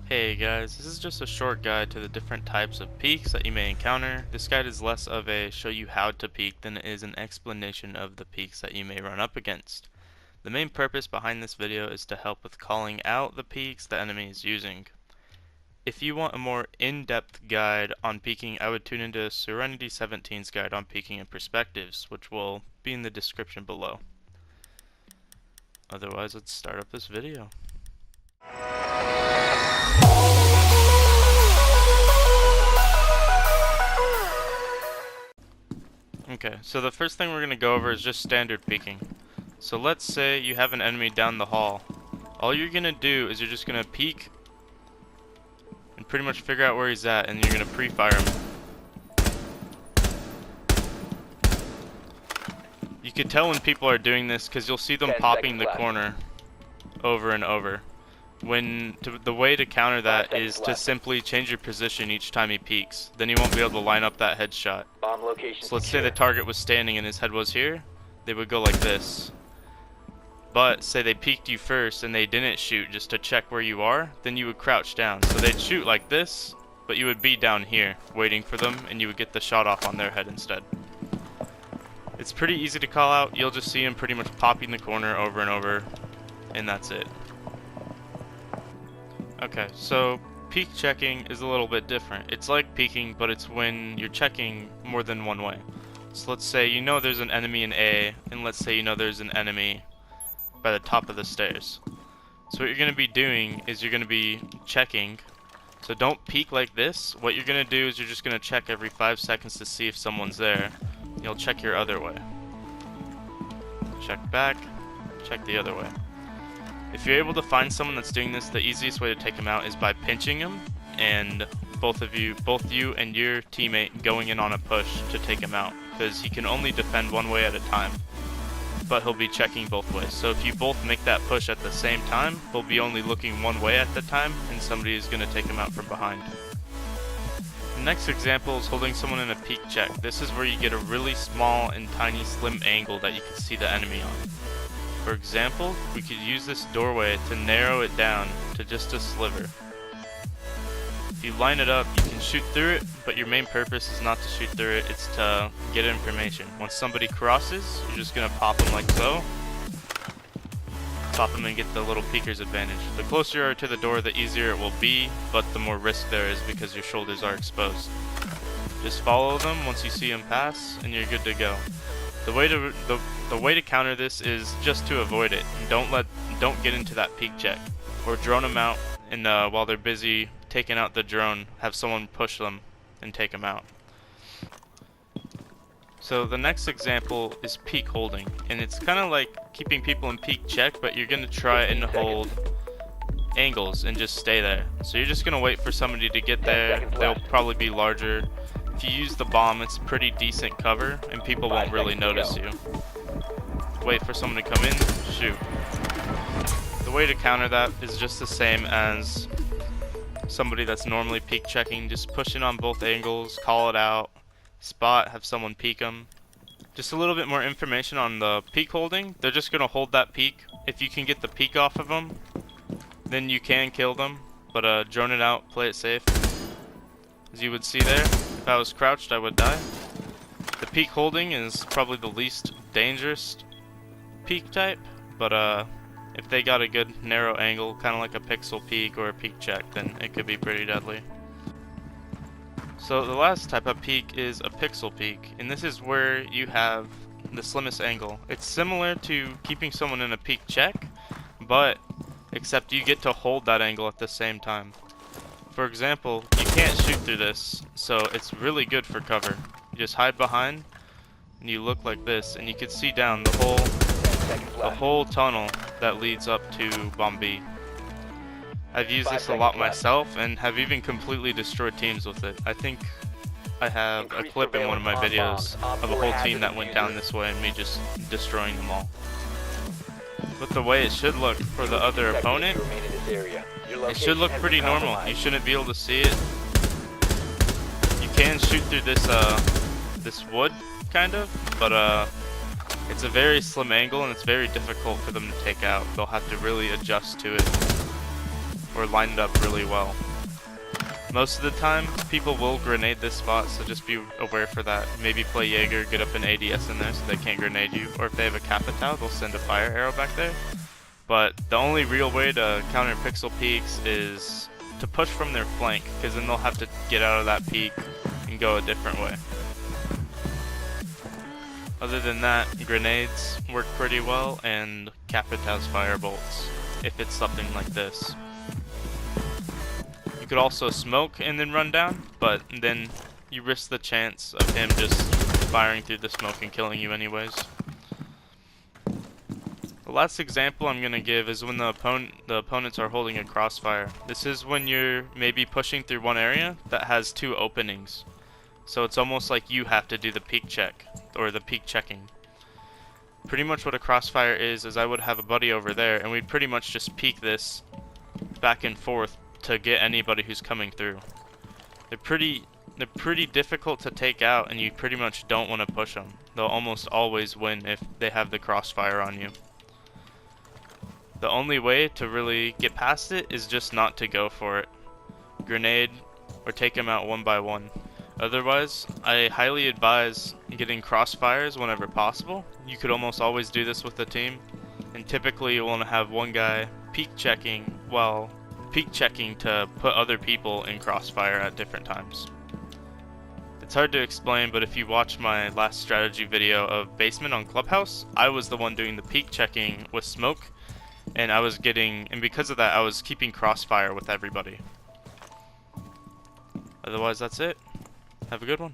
Hey guys, this is just a short guide to the different types of peaks that you may encounter. This guide is less of a show you how to peak than it is an explanation of the peaks that you may run up against. The main purpose behind this video is to help with calling out the peaks the enemy is using. If you want a more in-depth guide on peaking, I would tune into Serenity 17's guide on peaking and perspectives, which will be in the description below. Otherwise, let's start up this video. Okay, so the first thing we're going to go over is just standard peeking. So let's say you have an enemy down the hall. All you're going to do is you're just going to peek and pretty much figure out where he's at, and you're going to pre-fire him. You can tell when people are doing this because you'll see them popping the corner over and over. The way to counter that is to simply change your position each time he peeks. Then he won't be able to line up that headshot. So let's say the target was standing and his head was here. They would go like this. But say they peeked you first and they didn't shoot just to check where you are, then you would crouch down. So they'd shoot like this, but you would be down here waiting for them, and you would get the shot off on their head instead. It's pretty easy to call out. You'll just see him pretty much popping the corner over and over, and that's it. Okay, so peek checking is a little bit different. It's like peeking, but it's when you're checking more than one way. So let's say you know there's an enemy in A, and let's say you know there's an enemy by the top of the stairs. So what you're going to be doing is you're going to be checking. So don't peek like this. What you're going to do is you're just going to check every 5 seconds to see if someone's there. You'll check your other way. Check back, check the other way. If you're able to find someone that's doing this, the easiest way to take him out is by pinching him, and both you and your teammate going in on a push to take him out, because he can only defend one way at a time, but he'll be checking both ways. So if you both make that push at the same time, he'll be only looking one way at the time, and somebody is going to take him out from behind. The next example is holding someone in a peek check. This is where you get a really small and tiny slim angle that you can see the enemy on. For example, we could use this doorway to narrow it down to just a sliver. If you line it up, you can shoot through it, but your main purpose is not to shoot through it, it's to get information. Once somebody crosses, you're just going to pop them like so. Pop them and get the little peeker's advantage. The closer you are to the door, the easier it will be, but the more risk there is because your shoulders are exposed. Just follow them once you see them pass, and you're good to go. The way to counter this is just to avoid it. Don't get into that peek check, or drone them out, and while they're busy taking out the drone, have someone push them and take them out. So the next example is peek holding, and it's kind of like keeping people in peek check, but you're gonna try and hold angles and just stay there. So you're just gonna wait for somebody to get there. They'll probably be larger. If you use the bomb, it's pretty decent cover, and people won't really notice you. Wait for someone to come in, shoot. The way to counter that is just the same as somebody that's normally peek checking. Just push in on both angles, call it out, spot, have someone peek them. Just a little bit more information on the peek holding. They're just going to hold that peek. If you can get the peek off of them, then you can kill them, but drone it out, play it safe. As you would see there, if I was crouched, I would die. The peek holding is probably the least dangerous peek type, but if they got a good narrow angle, kind of like a pixel peek or a peek check, then it could be pretty deadly. So the last type of peek is a pixel peek, and this is where you have the slimmest angle. It's similar to keeping someone in a peek check, but except you get to hold that angle at the same time. For example, you can't shoot through this, so it's really good for cover. You just hide behind, and you look like this, and you can see down the whole tunnel that leads up to Bomb B. I've used this a lot myself, and have even completely destroyed teams with it. I think I have a clip in one of my videos of a whole team that went down this way and me just destroying them all. But the way it should look for the other opponent, it should look pretty normal. You shouldn't be able to see it. You can shoot through this wood, kind of, but it's a very slim angle and it's very difficult for them to take out. They'll have to really adjust to it. or line it up really well. Most of the time, people will grenade this spot, so just be aware for that. Maybe play Jaeger, get up an ADS in there so they can't grenade you, or if they have a Capitao, they'll send a fire arrow back there. But the only real way to counter pixel peaks is to push from their flank, because then they'll have to get out of that peak and go a different way. Other than that, grenades work pretty well, and Capitao's fire bolts, if it's something like this. You could also smoke and then run down, but then you risk the chance of him just firing through the smoke and killing you anyways. The last example I'm going to give is when the opponents are holding a crossfire. This is when you're maybe pushing through one area that has two openings. So it's almost like you have to do the peek check, or the peek checking. Pretty much what a crossfire is I would have a buddy over there, and we'd pretty much just peek this back and forth to get anybody who's coming through. They're pretty difficult to take out, and you pretty much don't want to push them. They'll almost always win if they have the crossfire on you. The only way to really get past it is just not to go for it. Grenade or take them out one by one. Otherwise, I highly advise getting crossfires whenever possible. You could almost always do this with a team, and typically you want to have one guy peek checking to put other people in crossfire at different times. It's hard to explain, but if you watch my last strategy video of Basement on Clubhouse, I was the one doing the peek checking with smoke, and because of that, I was keeping crossfire with everybody. Otherwise, that's it. Have a good one.